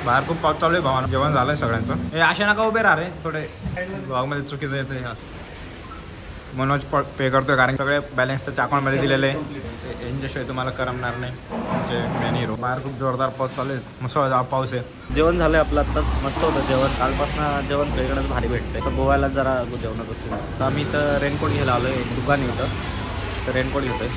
बाहेर खूप पाऊस चालू आहे भावानं. जेवण झालंय सगळ्यांचं. हे अशा नका उभे राहा रे, थोडे भावामध्ये चुकीचं येते. मनोज पे करतोय कारण सगळे बॅलन्स त्याच्या अकाउंटमध्ये दिलेले. यांच्याशिवाय तुम्हाला करमणार नाही. म्हणजे मेन हिरो. बाहेर खूप जोरदार पाऊस चालू आहे, मुसळधार पाऊस आहे. जेवण झालंय आपलं आत्ताच. मस्त होतं जेवण. कालपासून जेवण सगळीकडेच भारी भेटतंय. तर गोव्याला जरा जेवणात असतो. तर आम्ही इथं रेनकोट घ्यायला आलो आहे. दुकान आहे इथं. तर रेनकोट घेतोय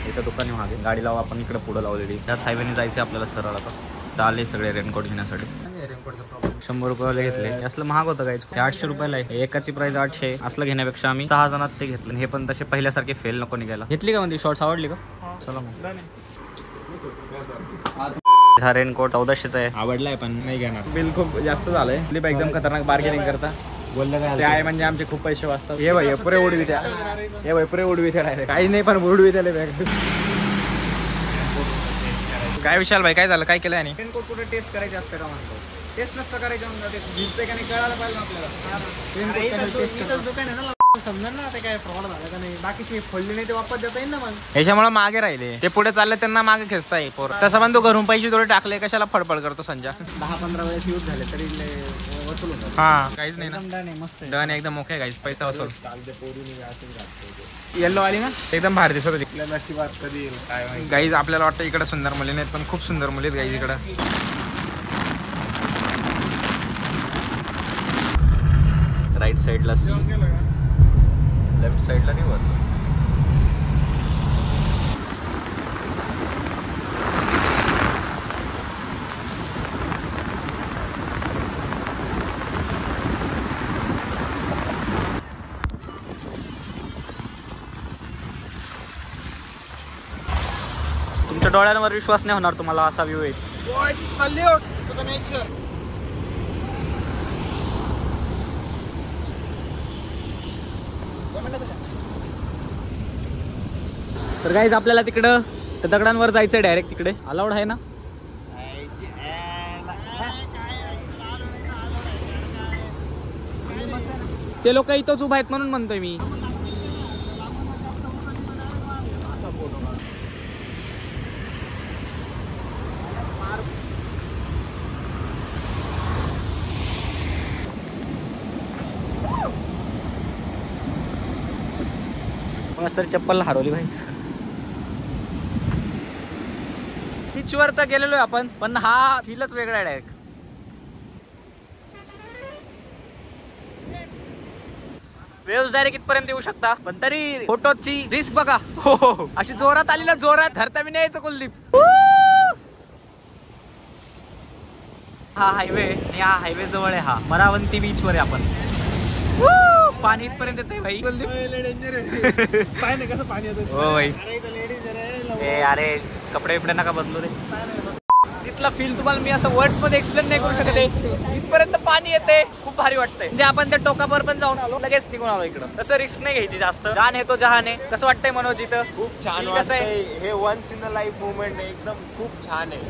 इथं दुकानी मागे. गाडी लावू आपण इकडे पुढं लावलेली. त्याच हायवेने जायचं आपल्याला सरळ. आता तर आले सगळे रेनकोट घेण्यासाठी. रेनकोटचा प्रॉब्लेम 100 रुपयाला घेतले. असलं महाग होतं काय, 800 रुपयाला आहे. एकाची प्राइस 800. असलं घेण्यापेक्षा आम्ही 6 जणात ते घेतलं. हे पण तसे पहिल्यासारखे फेल नको निघायला. घेतली का म्हणजे शॉर्ट्स आवडली का? चला मग. हा रेनकोट 1400चा आहे. आवडलाय पण नाही घेणार. बिल खूप जास्त झालंय. क्लिप एकदम खतरनाक बार्गेनिंग करता बोललं काय ते आहे. म्हणजे आमचे खूप पैसे वाचतात. हे भाई पुरे उडवी त्या. हे भाई पुरे उडवी त्या. काही नाही पण उडवी त्याला बॅग. काय विशाल भाई काय झालं, काय केलं आणि रेनकोट कुठे टेस्ट करायचे असतं का म्हणतो. टेस्ट नसतं करायचं म्हणजे भिजते का नाही कळायला पाहिजे आपल्याला. दुकान आहे ना, समजा ना ते काय फ्रॉड झालं का नाही. बाकीचे फोडले नाही ते वापस देता येईल ना. मग ह्याच्यामुळे मागे राहिले ते, पुढे चालले त्यांना मागे खेचताय पोर. तसं पण तो घरून पैसे थोडे टाकले, कशाला फडफड करतो संजय. 10-15 वेळेस यूज झाले तरी वसूल होतं. हा काहीच नाही ना. मस्त डन एकदम ओके गाईज. पैसा वसूल. येल्लो आली ना एकदम भारी दिसत होती. कधी गाईज आपल्याला वाटतं इकडे सुंदर मुली नाहीत पण खूप सुंदर मुली आहेत गाईज इकडे. राईट साईडला सी, लेफ्ट साईडला रिव्हर. तुमच्या डोळ्यांवर विश्वास नाही होणार तुम्हाला असा व्ह्यू आहे. तर गाईज आपल्याला तिकडं त्या दगडांवर जायचंय डायरेक्ट. तिकडे अलाउड आहे ना. ते लोक इथंच उभा आहेत म्हणून म्हणतोय मी. तर चप्पल हरवली पाहिजे. बीचवर तर गेलेलो आहे आपण, पण हा फीलच वेगळा आहे डायरेक्ट. वेव्स डायरेक्ट इथपर्यंत येऊ शकता, पण तरी फोटोची रिस्क बघा. हो अशी जोरात आली ना, जोरात धरता मी नाही यायचं कुलदीप. हा हायवे आणि हा हायवे जवळ आहे. हा मरावंती बीच वर आहे आपण. पाणी इथपर्यंत येतंय भाई. कसं पाणी येतं. हो भाई. अरे कपडे बिपडे नका बदलू रे. तिथला फील तुम्हाला मी असं वर्ड्स मध्ये एक्सप्लेन नाही करू शकत. इथपर्यंत पाणी येते, खूप भारी वाटतंय. म्हणजे आपण त्या टोकावर पण जाऊन आलो, लगेच निघून आलो इकडं. तसं रिस्क नाही घ्यायची जास्त. जान है तो जहान है. कसं वाटतंय मनोज इथं? खूप छान वाटतंय. हे once in a life moment आहे. एकदम खूप छान आहे.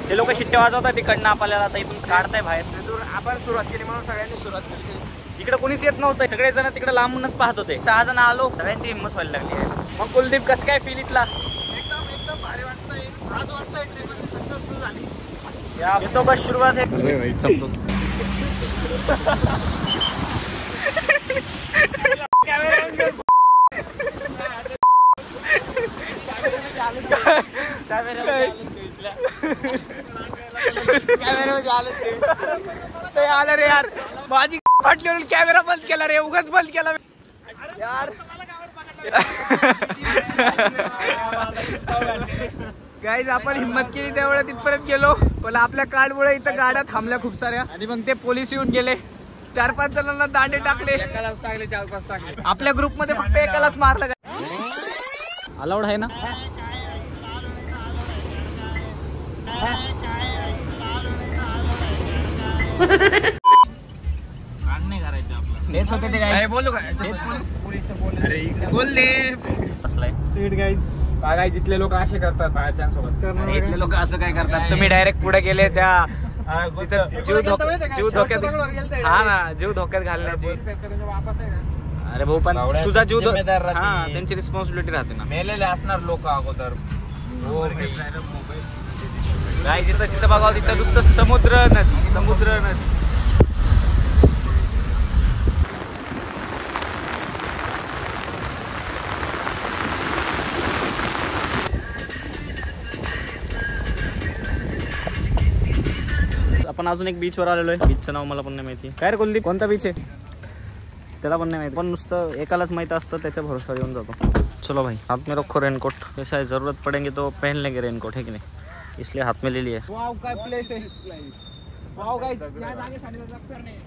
ते लोक शिट्टे वाजवतात तिकडनं आपल्याला. आता इथून काढताय बाहेर. आपण सुरुवात केली म्हणून सगळ्यांनी सुरुवात केली. इकडे कोणीच येत नव्हतं. सगळे जण तिकडे लांबूनच पाहत होते. 6 जण आलो, सगळ्यांची हिंमत व्हायला लागली आहे. मग कुलदीप कसं काय फील इथला? एकदम भारी वाटतंय. आज वाटतंय ट्रिप सक्सेसफुल झाली. येतो बस सुरुवात आहे. आलं रे यार, माझी फाटली. कॅमेरा बंद केला रे, उगाच बंद केला यार. गाईज आपण हिंमत केली त्यावेळेला तिथपर्यंत गेलो, पण आपल्या कार्डमुळे इथं गाड्या थांबल्या खूप साऱ्या. आणि मग ते पोलीस येऊन गेले. 4-5 जणांना दांडे टाकले. एकालाच टाकले, 4-5 टाकले. आपल्या ग्रुप मध्ये फक्त एकालाच मारलं. अलाउड आहे ना. हेच होते ते गाईज. बोलू काय बोल दे. असलाय सीट गाईज. काय जिथले लोक असे करतात बाहेरच्या सोबत. इथले लोक असं काय करतात. तुम्ही डायरेक्ट पुढे गेले त्या जीव धोक्यात. हा ना, जीव धोक्यात घालण्याची. अरे भाऊ पण बावड्या तुझा जीव जिम्मेदार राहते. हा त्यांची रिस्पॉन्सिबिलिटी राहते ना. मेलेले असणार लोक अगोदर. काय जिथं जिथं बघावं तिथं नुसतं समुद्र नदी समुद्र नदी. आपण अजून एक बीचवर आलेलो आहे. बीचचं नाव मला पण नाही माहिती. काय रे कुलदीप, कोणता बीच आहे त्याला पण नाही माहिती. पण नुसतं एकालाच माहित असतं, त्याच्या भरोशावर येऊन जातो. चलो भाई, हाथ में रखो रेनकोट. ऐसा है जरूरत पड़ेंगे तो पहन लेंगे रेनकोट, है कि नहीं, इसलिए हाथ में ले लिए. वाव काय प्लेस आहे. वाव गाइस, या जागेसाठी करणे.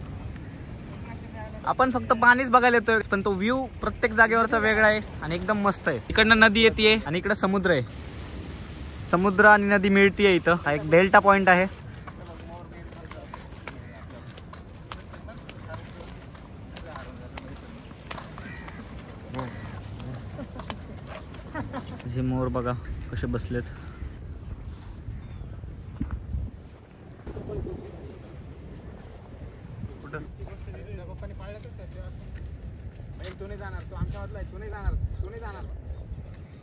आपण फक्त पाणीच बघायला येतोय, पण तो व्ह्यू प्रत्येक जागेवरचा वेगळा आहे आणि एकदम मस्त आहे. इकडनं नदी येते आणि इकडं समुद्र आहे. समुद्र आणि नदी मिळतीये इथं. हा एक डेल्टा पॉइंट आहे. हे मोर बघा कसे बसलेत.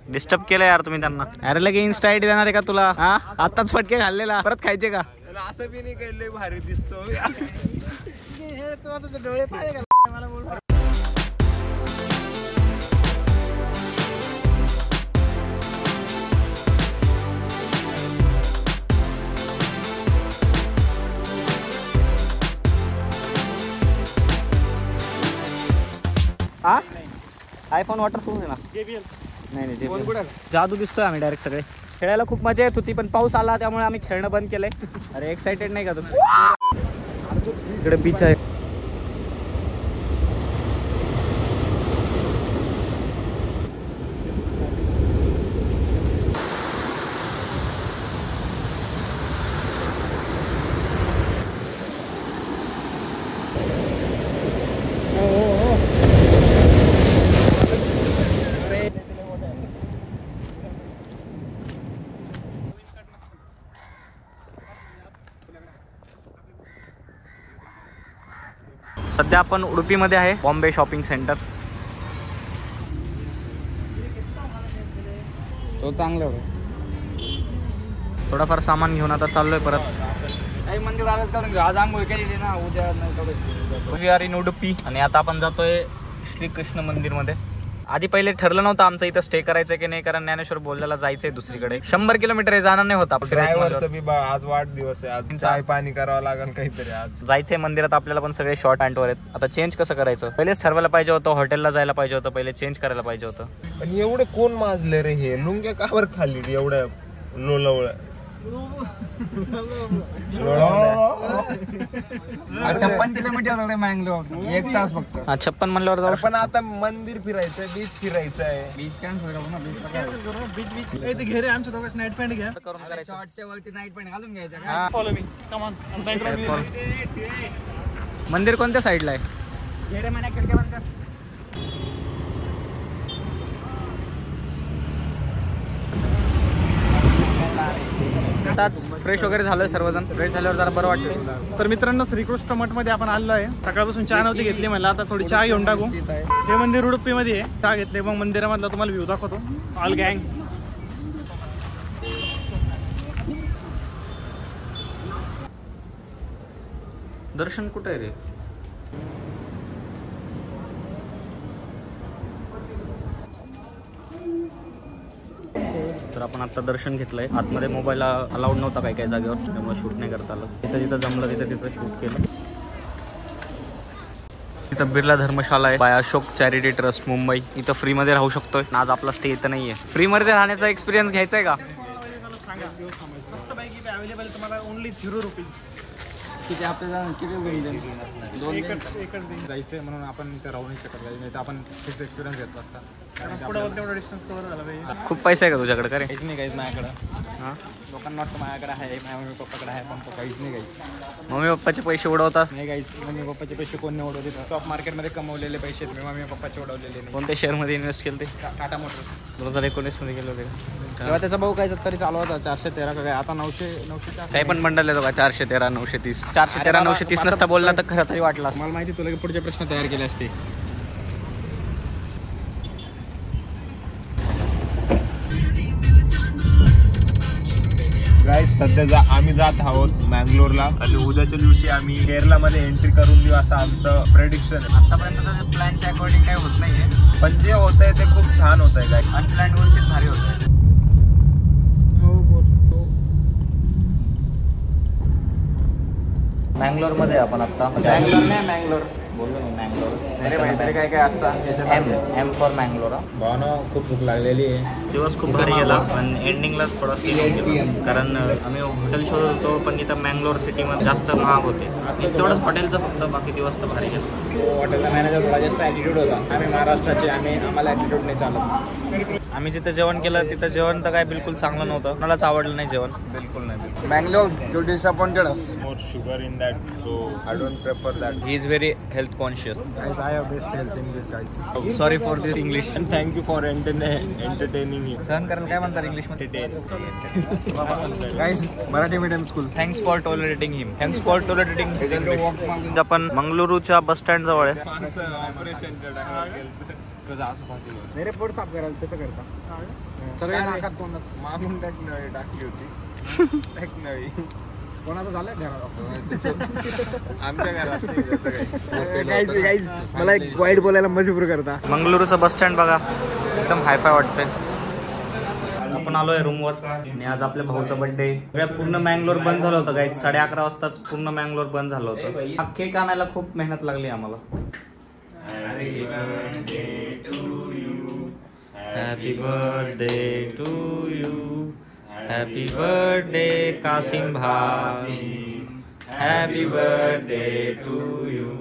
डिस्टर्ब केलं यार तुम्ही त्यांना. अरे लगे इन्स्टा आयडी देणार आहे का तुला? हा, आताच फटके खाल्लेला, परत खायचे का? असं बी नाही काही लय भारी दिसतो. डोळे पाहिजे मला बोल. हा, आयफोन वॉटरप्रूफ आहे ना? नाही नाही, JBL. जादू दिसतोय आम्ही डायरेक्ट सगळे. खेळायला खूप मजा येत होती, पण पाऊस आला त्यामुळे आम्ही खेळणं बंद केलंय. अरे एक्साइटेड नाही का तुम्ही? इकडे बीच आहे. सध्या आपण उडुपीमध्ये आहे, बॉम्बे शॉपिंग सेंटर. तो चांगला होता. थोडाफार सामान घेऊन आता चाललोय परत. काही मंदिर आलंच का आज आंघोळ केलेली ना, उद्या नाही. वी आर इन उडुपी आणि आता आपण जातोय श्रीकृष्ण मंदिर मध्ये. आधी पहिले ठरलं नव्हतं आमचं इथं स्टे करायचं की नाही, कारण ज्ञानेश्वर बोललेला जायचंय दुसरीकडे. 100 किलोमीटर आहे, जाणार नाही होता. ड्रायव्हरचं बी आज वाढदिवस आहे. आज चाय पाणी करावं लागेल काहीतरी. आज जायचंय मंदिरात आपल्याला, पण सगळे शॉर्ट पॅन्टवर आहेत. आता चेंज कसं करायचं? पहिलेच ठरवायला पाहिजे होतं, हॉटेलला जायला पाहिजे होतं, पहिले चेंज करायला पाहिजे होतं. पण एवढे कोण माजले रे हे लुंग्या कावर खाली एवढ्या लोलवळ्या. 56 किलोमीटर मँगलोर, 1 तास फक्त. 56 म्हणल्यावर जाऊ. पण आता मंदिर फिरायचंय, बीच फिरायचं आहे. बीच कॅन्सल करू ना. बीच घे रे, आमच्या दोघांच नाईट पॅन्ट घ्या. शॉर्टच्या वरती नाईट पॅन्ट घालून घ्यायचं का? Follow me, come on. मंदिर कोणत्या साईडला आहे? घेरे महिन्या खिडक्या बंद कर. आताच फ्रेश वगैरे झालोय सर्वजण. फ्रेश झाल्यावर जरा बरं वाटतं. तर मित्रांनो, श्रीकृष्ण मठमध्ये आपण आलो आहे. सकाळपासून चहा नव्हती घेतली, मला आता थोडी चहा घेऊन टाकू. हे मंदिर उडुपीमध्ये आहे. चहा घेतले, मग मंदिरामधला तुम्हाला व्ह्यू दाखवतो. ऑल गँग. दर्शन कुठे आहे रे? तर आपण आता दर्शन घेतलंय. आतमध्ये मोबाईल अलाउड नव्हता काही काही जागेवर, त्यामुळे शूट नाही करता आलं. तिथं जिथं जमलं तिथं शूट केलं. इथं बिर्ला धर्मशाला आहे, by Ashok charity trust Mumbai. इथं फ्रीमध्ये राहू शकतोय. आज आपला स्टे इथं नाहीये. फ्रीमध्ये राहण्याचा एक्सपिरियन्स घ्यायचा आहे का? मस्तपैकी अवेलेबल तुम्हाला ओनली 0 रुपीज. किती आपल्याला किती वेळ एकच जायचंय म्हणून आपण इथे राहू नाही शकत. नाही तर आपण फिक्स एक्सपिरियन्स घेतला असता. पुढं तेवढा डिस्टन्स कव्हर झाला पाहिजे. खूप पैसा आहे का तुझ्याकडे? का रे? काहीच नाही, काहीच माझ्याकडं. हां, लोकांना वाटतं माझ्याकडे आहे, माझ्या मम्मी पप्पाकडे आहे, पण काहीच नाही. काहीच मम्मी पप्पाचे पैसे उडवतात नाही. काहीच मम्मी पप्पाचे पैसे कोण नाही उडवते. स्टॉक मार्केटमध्ये कमवलेले पैसे मी मम्मी पप्पाचे उडवलेले नाही. कोणत्या शेअरमध्ये इन्व्हेस्ट केलं ते? टाटा मोटर्स 2019 मध्ये केलं होते. तेव्हा त्याचा भाऊ काय तरी चालू होता 413 काय, आता 900 काही पण बंडल येतो का? 413 930 413 930 नसता बोलला तर खरं तरी वाटला. मला माहिती तुला पुढचे प्रश्न तयार केले असते. गाईज सध्या आम्ही जात आहोत मँगलोरला आणि उद्याच्या दिवशी आम्ही केरलामध्ये एंट्री करून देऊ असं आमचं प्रेडिक्शन आहे. आतापर्यंत प्लॅनच्या अकॉर्डिंग काय होत नाहीये, पण जे होत आहे ते खूप छान होत आहे गाईज. अनप्लॅन गोष्टी भारी होत आहे. मँगलोरमध्ये आपण आता मँगलोर बोललो मी मँगलोर. अरे भाई तरी काय काय असतं एम फॉर मँगलोर. भावना खूप भूक लागलेली आहे. दिवस खूप भारी गेला पण एंडिंगलाच थोडा सीन गेला, कारण आम्ही हॉटेल शोधत होतो पण इथं मँगलोर सिटीमध्ये जास्त महाग होते. तेवढंच हॉटेलचं फक्त, बाकी दिवस तर भारी गेला. तो हॉटेलचा मॅनेजर थोडा जास्त ॲटिट्यूड होता. आम्ही महाराष्ट्राचे, आम्हाला ॲटिट्यूड नाही चालत. आम्ही जिथं जेवण केलं तिथं जेवण तर काय बिलकुल चांगलं नव्हतं. कोणालाच आवडलं नाही जेवण, बिलकुल नाही. Mangalore you disappointed us. More sugar in that, so I don't prefer that. He is very health conscious. Guys I have best health in this guys. Sorry for this English. And thank you for entertaining me. सहन करायला काय म्हणतात इंग्लिशमध्ये? Guys Marathi medium school. Thanks for tolerating him. Thanks for tolerating. आपण मंगळुरूच्या bus stand जवळ आहे. मेरे पोट साफ करायला तसं करता सगळे नाकात तोंडात मागून टाकली होती. एक नवी कोणाचं झालंय घरात आमच्या घरात. गाईज मला एक वाईट बोलायला मजबूर करता. मंगळुरूचं बस स्टँड बघा, एकदम हायफाय वाटतंय. आपण आलोय रूमवर आणि आज आपल्या भाऊचा बर्थडे. पूर्ण मँगलोर बंद झालं होतं गाईज. 11:30 वाजताच पूर्ण मँगलोर बंद झालं होतं. हा केक आणायला खूप मेहनत लागली आम्हाला. Happy birthday to you, happy birthday Kasim भाई, हॅपी बर्थडे टू यू.